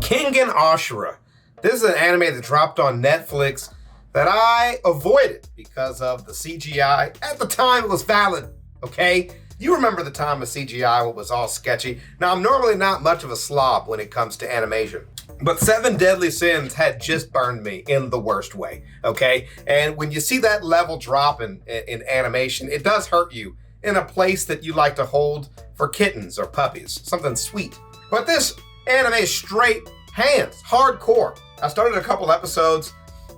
Kengan Ashura. This is an anime that dropped on Netflix that I avoided because of the CGI. At the time, it was valid, okay? You remember the time of CGI was all sketchy. Now, I'm normally not much of a slob when it comes to animation, but Seven Deadly Sins had just burned me in the worst way, okay? And when you see that level drop in animation, it does hurt you in a place that you like to hold for kittens or puppies, something sweet. But this anime is straight hands, hardcore. I started a couple episodes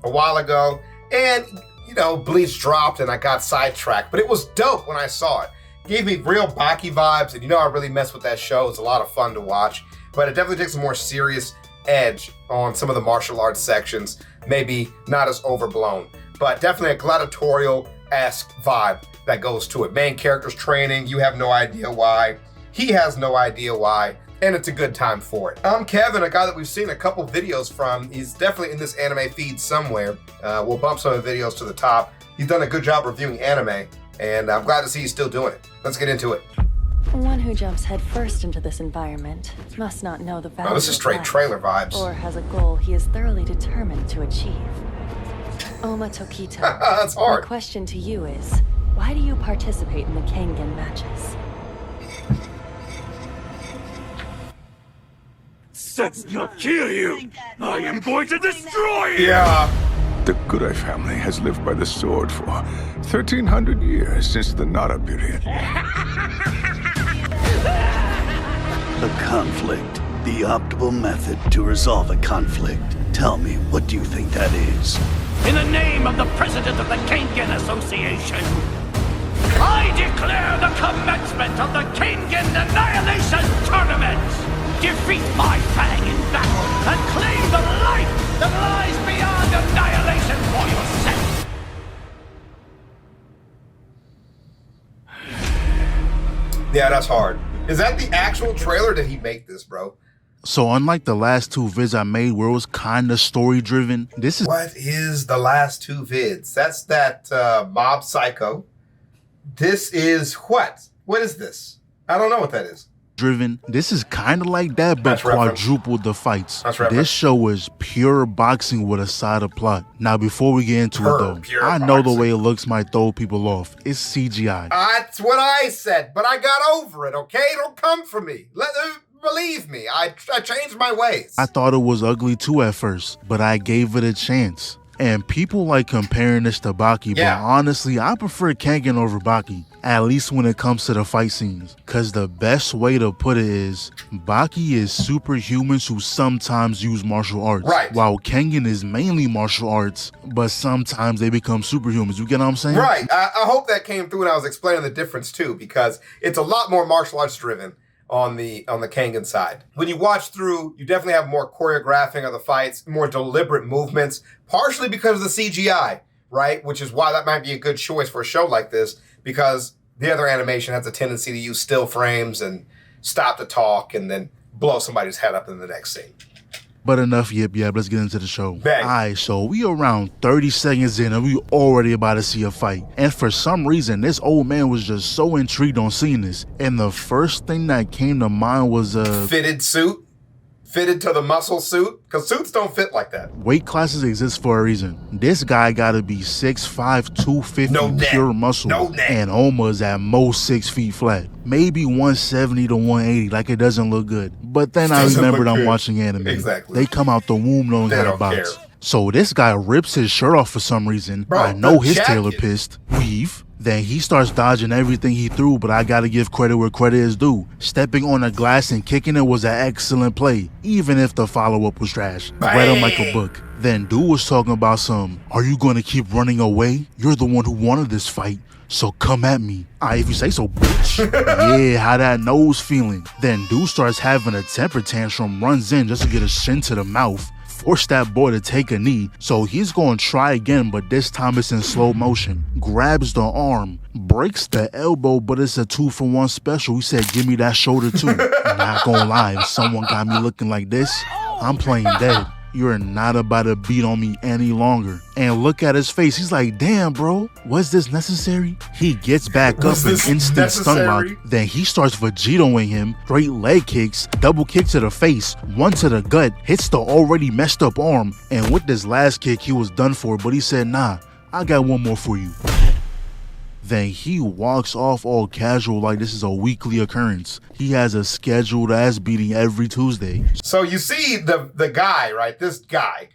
a while ago, and, you know, Bleach dropped and I got sidetracked, but it was dope when I saw it. Gave me real Baki vibes, and you know I really mess with that show. It's a lot of fun to watch, but it definitely takes a more serious edge on some of the martial arts sections, maybe not as overblown, but definitely a gladiatorial-esque vibe that goes to it. Main character's training, you have no idea why. He has no idea why, and it's a good time for it. I'm Kevin, a guy that we've seen a couple videos from. He's definitely in this anime feed somewhere. We'll bump some of the videos to the top. He's done a good job reviewing anime, and I'm glad to see he's still doing it. Let's get into it. One who jumps headfirst into this environment must not know the value Oh, this is straight trailer vibes. or has a goal he is thoroughly determined to achieve. Oma Tokito, That's hard. my question to you is, why do you participate in the Kengan matches? Let's not kill you! I am going to destroy you! Yeah. The Gurei family has lived by the sword for 1,300 years since the Nara period. A conflict. The optimal method to resolve a conflict. Tell me, what do you think that is? In the name of the President of the Kengan Association, I declare the commencement of the Kengan Annihilation Tournament! Defeat my fang in battle and claim the life that lies beyond annihilation for yourself! Yeah, that's hard. Is that the actual trailer? Did he make this, bro? So unlike the last two vids I made where it was kind of story driven, this is What is the last two vids? That's that Mob Psycho. This is what? What is this? I don't know what that is. driven. This is kind of like that, but That's reference. quadrupled the fights. That's reference. This show is pure boxing with a side of plot. Now, before we get into it though, Pure I know the boxing. way it looks might throw people off. It's CGI. That's what I said, but I got over it, okay? Don't come for me. Believe me, I changed my ways. I thought it was ugly too at first, but I gave it a chance. And people like comparing this to Baki, Yeah. but honestly, I prefer Kengan over Baki, at least when it comes to the fight scenes. Cause the best way to put it is, Baki is superhumans who sometimes use martial arts. Right. While Kengan is mainly martial arts, but sometimes they become superhumans. You get what I'm saying? Right. I hope that came through when I was explaining the difference too, because it's a lot more martial arts driven on the Kengan side. When you watch through, you definitely have more choreographing of the fights, more deliberate movements, partially because of the CGI, right? Which is why that might be a good choice for a show like this, because the other animation has a tendency to use still frames and stop to talk and then blow somebody's head up in the next scene. But enough yip, let's get into the show. Bang. Alright, so we around 30 seconds in and we already about to see a fight. And for some reason, this old man was just so intrigued on seeing this. And the first thing that came to mind was Fitted suit, fitted to the muscle suit, because suits don't fit like that. weight classes exist for a reason. This guy gotta be 6'5", 250 No neck. pure muscle. No neck. And Oma's at most 6 feet flat. Maybe 170 to 180, like it doesn't look good. But then I Doesn't remembered look I'm good. watching anime. Exactly. They come out the womb knowing They how to don't box. care. So this guy rips his shirt off for some reason. Bro, I know the his tailor jacket. pissed. Weave. Then he starts dodging everything he threw, but I gotta give credit where credit is due. Stepping on the glass and kicking it was an excellent play, even if the follow-up was trash. Read him like a book. Then dude was talking about are you gonna keep running away? You're the one who wanted this fight, so come at me. If you say so, bitch. Yeah, how that nose feeling. Then dude starts having a temper tantrum, runs in just to get a shin to the mouth. Force that boy to take a knee, so he's gonna try again, but this time it's in slow motion. Grabs the arm, breaks the elbow, but it's a 2-for-1 special. He said, give me that shoulder too. Not gonna lie, if someone got me looking like this, I'm playing dead. you're not about to beat on me any longer. And look at his face. He's like, damn, bro, was this necessary? He gets back up and instant stun lock. Then he starts Vegetoing him, straight leg kicks, double kick to the face, one to the gut, hits the already messed up arm. And with this last kick, he was done for, but he said, nah, I got one more for you. Then he walks off all casual like this is a weekly occurrence. He has a scheduled ass beating every Tuesday. So you see the guy, right? This guy.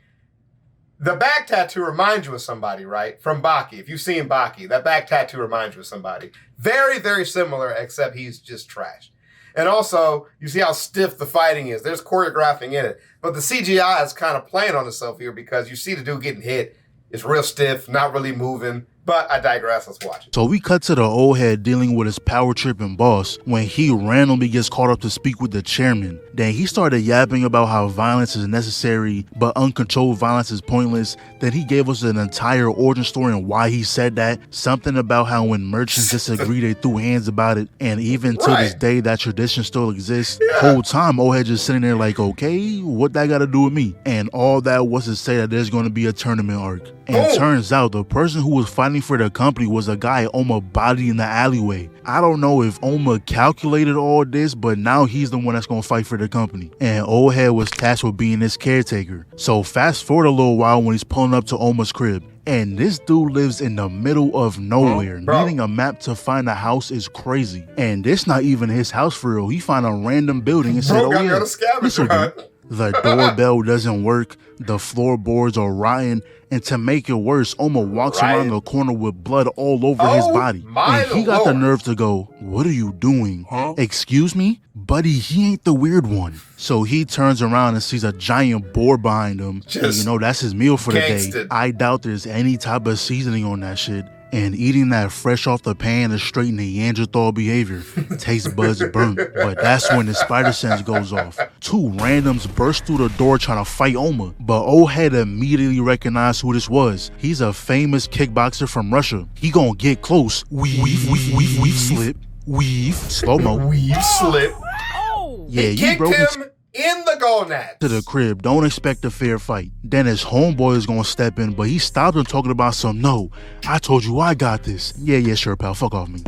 The back tattoo reminds you of somebody, right? From Baki. If you've seen Baki, that back tattoo reminds you of somebody. Very, very similar, except he's just trash. And also, you see how stiff the fighting is. There's choreographing in it. But the CGI is kind of playing on itself here because you see the dude getting hit. It's real stiff, not really moving. But I digress, let's watch it. So we cut to the old head dealing with his power tripping boss when he randomly gets caught up to speak with the chairman. Then he started yapping about how violence is necessary, but uncontrolled violence is pointless. Then he gave us an entire origin story on why he said that. Something about how when merchants disagree, they threw hands about it. And even to this day, that tradition still exists. Whole time, old head just sitting there like, okay, what that got to do with me? And all that was to say that there's going to be a tournament arc. And turns out the person who was fighting for the company was a guy Oma bodied in the alleyway. I don't know if Oma calculated all this, but now he's the one that's gonna fight for the company. And old head was tasked with being his caretaker. So fast forward a little while when he's pulling up to Oma's crib. And this dude lives in the middle of nowhere. Needing a map to find a house is crazy. And this not even his house for real. He found a random building and said, oh yeah, this will do. The doorbell doesn't work, the floorboards are rotten, and to make it worse, Oma walks around the corner with blood all over his body. And he got the nerve to go, what are you doing? Excuse me? Buddy, he ain't the weird one. So he turns around and sees a giant boar behind him. And you know, that's his meal for the day. I doubt there's any type of seasoning on that shit. And eating that fresh off the pan is straight Neanderthal behavior. Taste buds burnt, but that's when the spider sense goes off. Two randoms burst through the door trying to fight Oma, but old head immediately recognized who this was. He's a famous kickboxer from Russia. He gonna get close. Weave, slip, weave, slow-mo. Weave, slip. Yeah, you broke him in the gonad to the crib. Don't expect a fair fight. Then his homeboy is gonna step in, but he stopped him talking about some, no, I told you I got this. Yeah, sure, pal, fuck off me.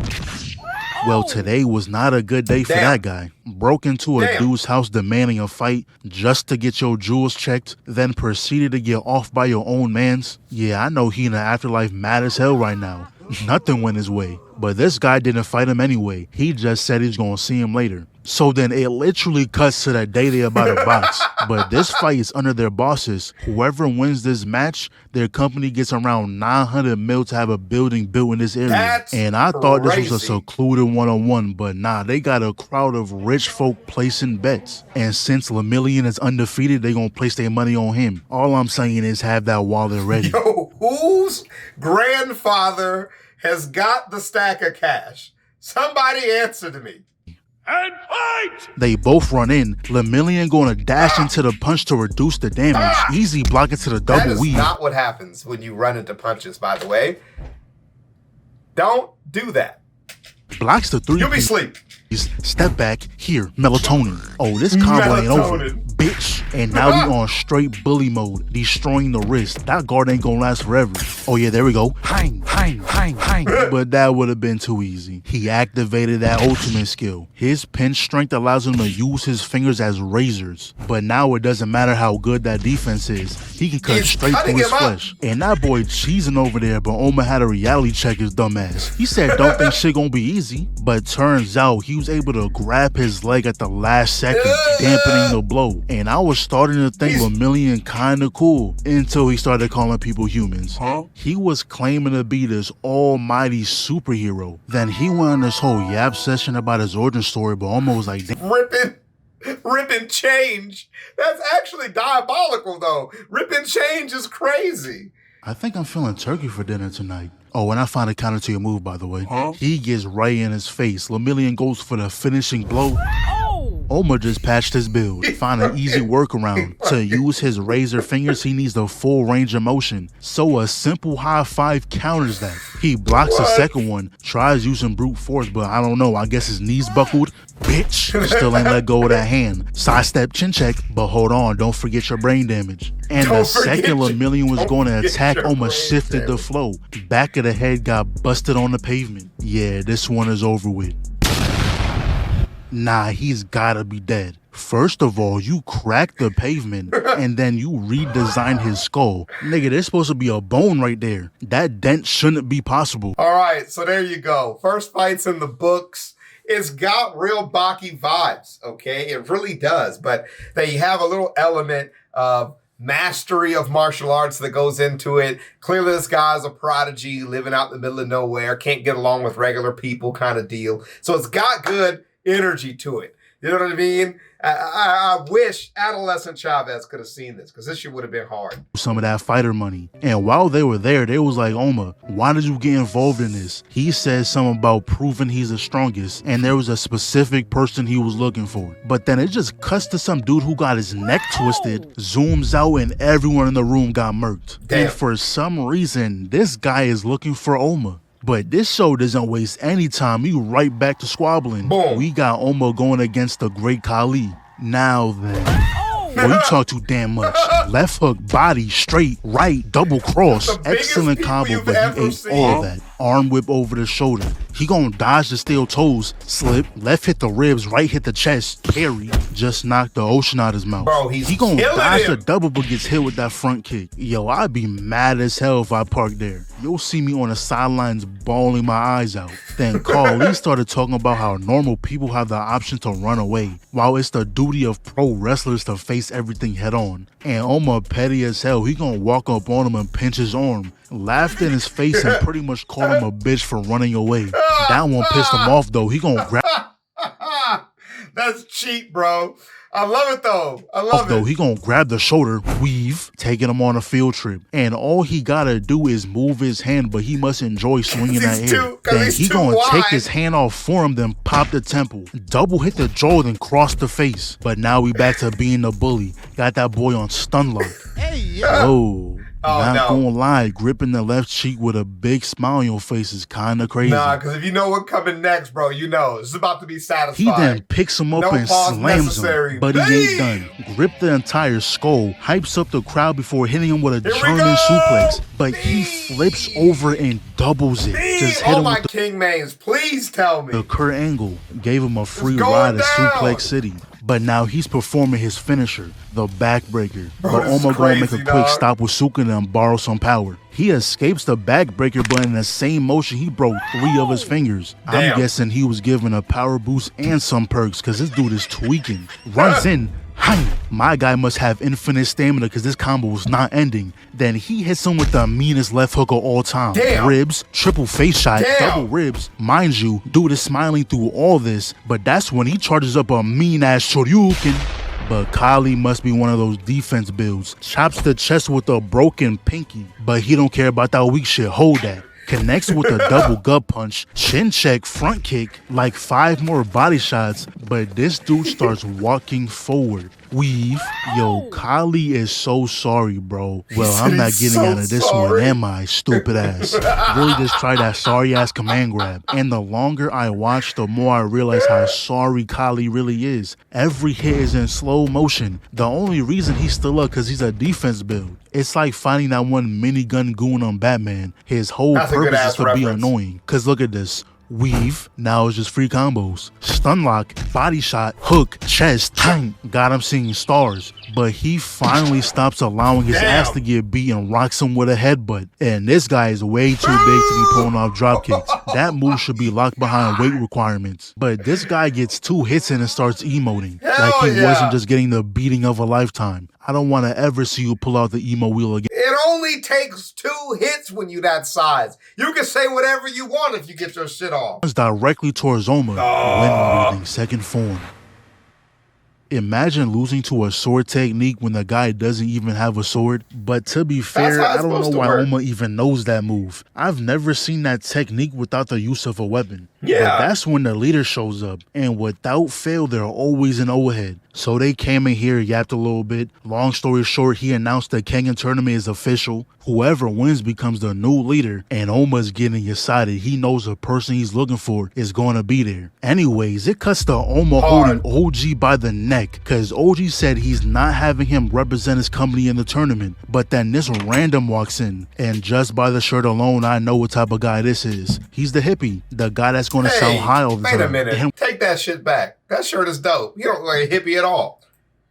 Well, today was not a good day for that guy. Broke into a dude's house demanding a fight just to get your jewels checked, then proceeded to get off by your own mans. Yeah, I know he in the afterlife mad as hell right now. Nothing went his way. But this guy didn't fight him anyway. He just said he's gonna see him later. So then it literally cuts to that day they about to box. But this fight is under their bosses. Whoever wins this match, their company gets around 900 mil to have a building built in this area. And I thought this was a secluded one-on-one, but nah, they got a crowd of rich folk placing bets. And since Lemillion is undefeated, they gonna place their money on him. All I'm saying is have that wallet ready. Yo, whose grandfather has got the stack of cash? Somebody answer to me. And fight! They both run in. Lemillion going to dash into the punch to reduce the damage. Easy block into the double weave. That is not what happens when you run into punches, by the way. Don't do that. Blocks the 3. You'll be asleep. Step back, here, melatonin. Oh, this combo ain't over, bitch. And now we on straight bully mode, destroying the wrist. That guard ain't gonna last forever. Oh yeah, there we go. Hang. But that would have been too easy. He activated that ultimate skill. His pinch strength allows him to use his fingers as razors. But now it doesn't matter how good that defense is. He can cut straight through his flesh. And that boy cheesing over there, but Oma had a reality check his dumb ass. He said don't think shit gonna be easy. But turns out he was able to grab his leg at the last second, dampening the blow. And I was starting to think Lemillion kinda cool until he started calling people humans. He was claiming to be this almighty superhero. Then he went on this whole yap session about his origin story, but almost like ripping change. That's actually diabolical though. Ripping change is crazy. I think I'm feeling turkey for dinner tonight. Oh, and I found a counter to your move, by the way. He gets right in his face. Lemillion goes for the finishing blow. Oma just patched his build, find an easy workaround. To use his razor fingers, he needs the full range of motion. So a simple high five counters that. He blocks the second one, tries using brute force, but I don't know, I guess his knees buckled. Bitch, still ain't let go of that hand. Sidestep chin check, but hold on, don't forget your brain damage. And the second Lemillion was going to attack, Oma shifted the flow. Back of the head got busted on the pavement. Yeah, this one is over with. Nah, he's gotta be dead. First of all, you cracked the pavement and then you redesigned his skull. Nigga, there's supposed to be a bone right there. That dent shouldn't be possible. All right, so there you go. First fight's in the books. It's got real Baki vibes, okay? It really does. But they have a little element of mastery of martial arts that goes into it. Clearly, this guy's a prodigy living out in the middle of nowhere, can't get along with regular people kind of deal. So it's got good energy to it. You know what I mean? I wish adolescent Chavez could have seen this, because this shit would have been hard. Some of that fighter money. And while they were there, they was like, Oma, why did you get involved in this? He said something about proving he's the strongest, and there was a specific person he was looking for. But then it just cuts to some dude who got his neck twisted, zooms out, and everyone in the room got murked. Damn. And for some reason, this guy is looking for Oma. But this show doesn't waste any time. We right back to squabbling. Boom. We got Oma going against the great Kali. Now then. Boy, you talk too damn much. Left hook, body, straight, right, double cross. Excellent combo, but he ate all that. Arm whip over the shoulder. He gonna dodge the steel toes, slip, left hit the ribs, right hit the chest, parry, just knocked the ocean out his mouth. Bro, he gonna dodge him. the double but gets hit with that front kick. Yo, I'd be mad as hell if I parked there. You'll see me on the sidelines bawling my eyes out. Then Carly started talking about how normal people have the option to run away, while it's the duty of pro wrestlers to face everything head on. And Oma petty as hell, he gonna walk up on him and pinch his arm, laughed in his face and pretty much called him a bitch for running away. That one pissed him off though. He gonna grab That's cheap, bro. I love it though. I love it. He gonna grab the shoulder, weave, taking him on a field trip. And all he gotta do is move his hand, but he must enjoy swinging that air. Then he gonna take his hand off for him, then pop the temple. Double hit the jaw, then cross the face. But now we back to being the bully. Got that boy on stun lock. Hey, yo. Whoa. Oh, Not no. gonna lie, gripping the left cheek with a big smile on your face is kinda crazy. Nah, because if you know what coming next, bro, you know it's about to be satisfying. He then picks him up No and pause slams necessary. him, but he ain't done. Grip the entire skull, hypes up the crowd before hitting him with a German suplex, but he flips over and doubles it. Just hit Oh him my with the King Mains, please tell me. Kurt Angle, gave him a free going ride to down. Suplex City. But now he's performing his finisher, the backbreaker. Bro, But this is Oma gonna make a crazy, quick dog. stop with Sukin and borrow some power. He escapes the backbreaker, but in the same motion, he broke 3 of his fingers. Damn. I'm guessing he was given a power boost and some perks, because this dude is tweaking. Runs in. Hi. My guy must have infinite stamina because this combo was not ending. Then he hits him with the meanest left hook of all time. Damn. Ribs, triple face shot, Damn. double ribs. Mind you, dude is smiling through all this, but that's when he charges up a mean-ass shoryuken. But Kali must be one of those defense builds. Chops the chest with a broken pinky, but he don't care about that weak shit. Hold that. Connects with a double gut punch, chin check, front kick, like 5 more body shots, but this dude starts walking forward. Weave. Yo, Kali is so sorry, bro. Well, I'm not He's getting so out of this sorry. one, am I? Stupid ass. Really just try that sorry ass command grab. And the longer I watch, the more I realize how sorry Kali really is. Every hit is in slow motion. The only reason he's still up because he's a defense build. It's like finding that one minigun goon on Batman. His whole That's a good purpose is ass to be reference. annoying. Cause look at this. Weave, now it's just free combos. Stun lock, body shot, hook, chest, tang. Got him seeing stars. But he finally stops allowing his ass to get beat and rocks him with a headbutt. And this guy is way too big to be pulling off drop kicks. That move should be locked behind weight requirements. But this guy gets 2 hits in and starts emoting. Like he yeah. wasn't just getting the beating of a lifetime. I don't want to ever see you pull out the emo wheel again. It only takes 2 hits when you that size. You can say whatever you want if you get your shit off. Directly towards Oma, wind breathing, second form. Imagine losing to a sword technique when the guy doesn't even have a sword. But to be fair, I don't know why Oma even knows that move. I've never seen that technique without the use of a weapon. Yeah. But that's when the leader shows up, and without fail, they're always an overhead. So they came in here, yapped a little bit. Long story short, he announced the Kengan tournament is official. Whoever wins becomes the new leader, and Oma's getting excited. He knows the person he's looking for is going to be there. Anyways, it cuts to Oma holding OG by the neck, because OG said he's not having him represent his company in the tournament. But then this random walks in, and just by the shirt alone, I know what type of guy this is. He's the hippie, the guy that's going to sound high all the time. Wait a minute. Take that shit back. That shirt is dope. You don't look like a hippie at all.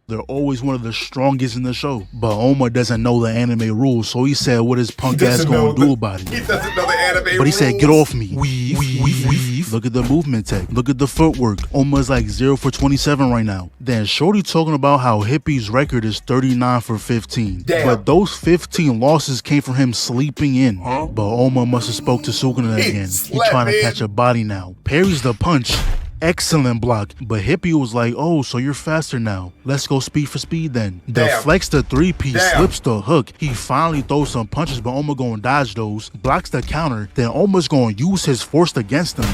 They're always one of the strongest in the show. But Oma doesn't know the anime rules, so he said what his punk ass gonna do about it. He doesn't know the anime rules. But he said, get off me. Weave. Look at the movement tech. Look at the footwork. Oma's like 0 for 27 right now. Then Shorty talking about how Hippie's record is 39 for 15. Damn. But those 15 losses came from him sleeping in. But Oma must have spoke to Sukuna again. He trying to catch a body now. Parries the punch. Excellent block, but Hippie was like, oh, so you're faster now. Let's go speed for speed then. Deflects the 3-piece, slips the hook. He finally throws some punches, but Oma gonna dodge those. Blocks the counter, then Oma's gonna use his force against him.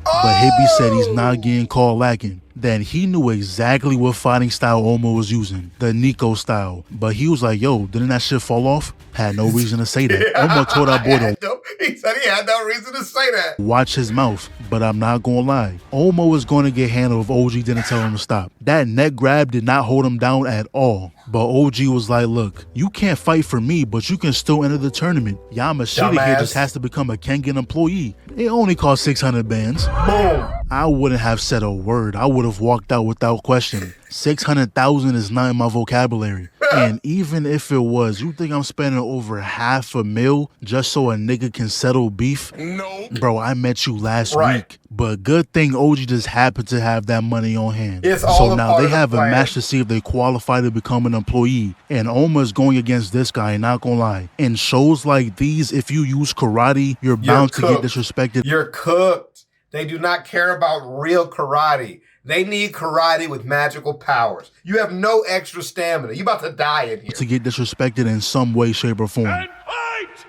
But Hippie said he's not getting caught lacking. Then he knew exactly what fighting style Oma was using, the Nico style. But he was like, yo, didn't that shit fall off? Had no reason to say that. Oma told our boy he said he had no reason to say that. Watch his mouth, but I'm not gonna lie. Oma was gonna get handled if OG didn't tell him to stop. That neck grab did not hold him down at all. But OG was like, look, you can't fight for me, but you can still enter the tournament. Yamashita here just has to become a Kengan employee. It only costs 600 bands. Boom. I wouldn't have said a word. I would have walked out without question. 600,000 is not in my vocabulary. And even if it was, you think I'm spending over $500,000 just so a nigga can settle beef? No. Bro, I met you last week. But good thing OG just happened to have that money on hand. So now they have a match to see if they qualify to become an employee. And Oma's going against this guy, not gonna lie. In shows like these, if you use karate, you're bound to get disrespected. You're cooked. They do not care about real karate. They need karate with magical powers. You have no extra stamina. You about to die in here. To get disrespected in some way, shape, or form. And fight!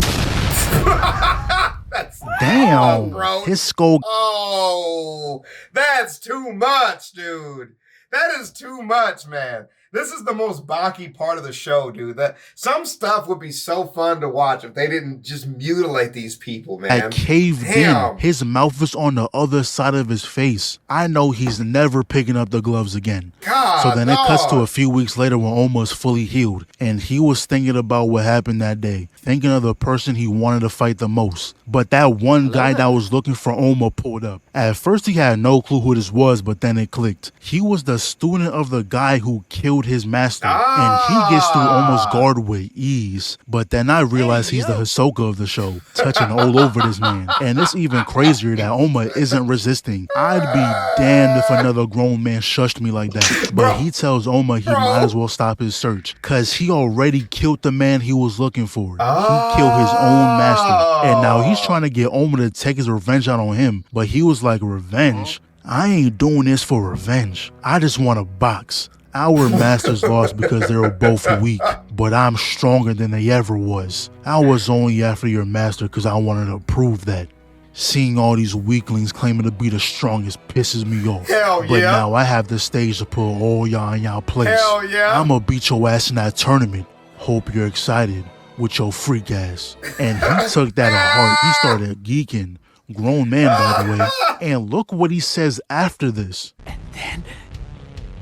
That's damn, bro. His skull. Oh, that's too much, dude. That is too much, man. This is the most Baki part of the show, dude. That some stuff would be so fun to watch if they didn't just mutilate these people, man. That caved in. His mouth was on the other side of his face. I know he's never picking up the gloves again. God, so then it cuts to a few weeks later when Oma's fully healed. And he was thinking about what happened that day. Thinking of the person he wanted to fight the most. But that one guy that was looking for Oma pulled up. At first he had no clue who this was, but then it clicked. He was the student of the guy who killed his master, and he gets through Oma's guard with ease. But then I realized he's the Hisoka of the show, touching all over this man. And it's even crazier that Oma isn't resisting. I'd be damned if another grown man shushed me like that. But he tells Oma he might as well stop his search, cause he already killed the man he was looking for. He killed his own master, and now he's trying to get Oma to take his revenge out on him. But he was like, revenge? I ain't doing this for revenge. I just want to box. Our masters lost because they were both weak, but I'm stronger than they ever was. I was only after your master because I wanted to prove that. Seeing all these weaklings claiming to be the strongest pisses me off. But now I have the stage to put all y'all in y'all place. I'ma beat your ass in that tournament. Hope you're excited with your freak ass. And he took that to heart. He started geeking. Grown man, by the way. And look what he says after this. And then,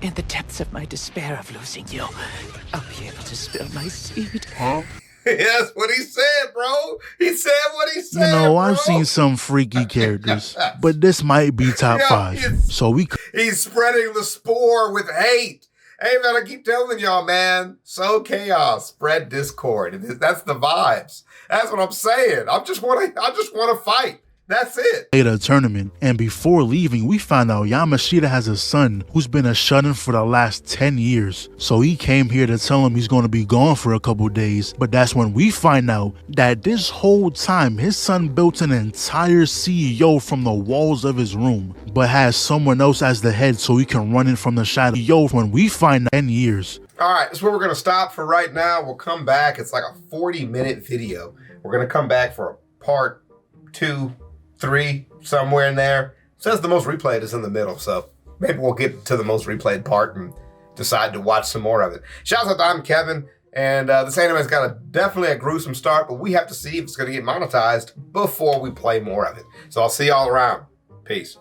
in the depths of my despair of losing you, I'll be able to spill my seed. That's what he said, bro. He said what he said. You know, bro. I've seen some freaky characters, but this might be top 5. So he's spreading the spore with hate. Hey, man, I keep telling y'all, man, sow chaos, spread discord. That's the vibes. That's what I'm saying. I just want to fight. That's it. At a tournament, and before leaving, we find out Yamashita has a son who's been a shut-in for the last 10 years. So he came here to tell him he's going to be gone for a couple days, but that's when we find out that this whole time his son built an entire CEO from the walls of his room, but has someone else as the head so he can run it from the shadow. When we find 10 years. All right, that's where we're going to stop for right now. We'll come back. It's like a 40-minute video. We're going to come back for a part 2, 3, somewhere in there. It says the most replayed is in the middle, so maybe we'll get to the most replayed part and decide to watch some more of it. Shouts out to ImKevinn, and this anime's got definitely a gruesome start, but we have to see if it's going to get monetized before we play more of it. So I'll see y'all around. Peace.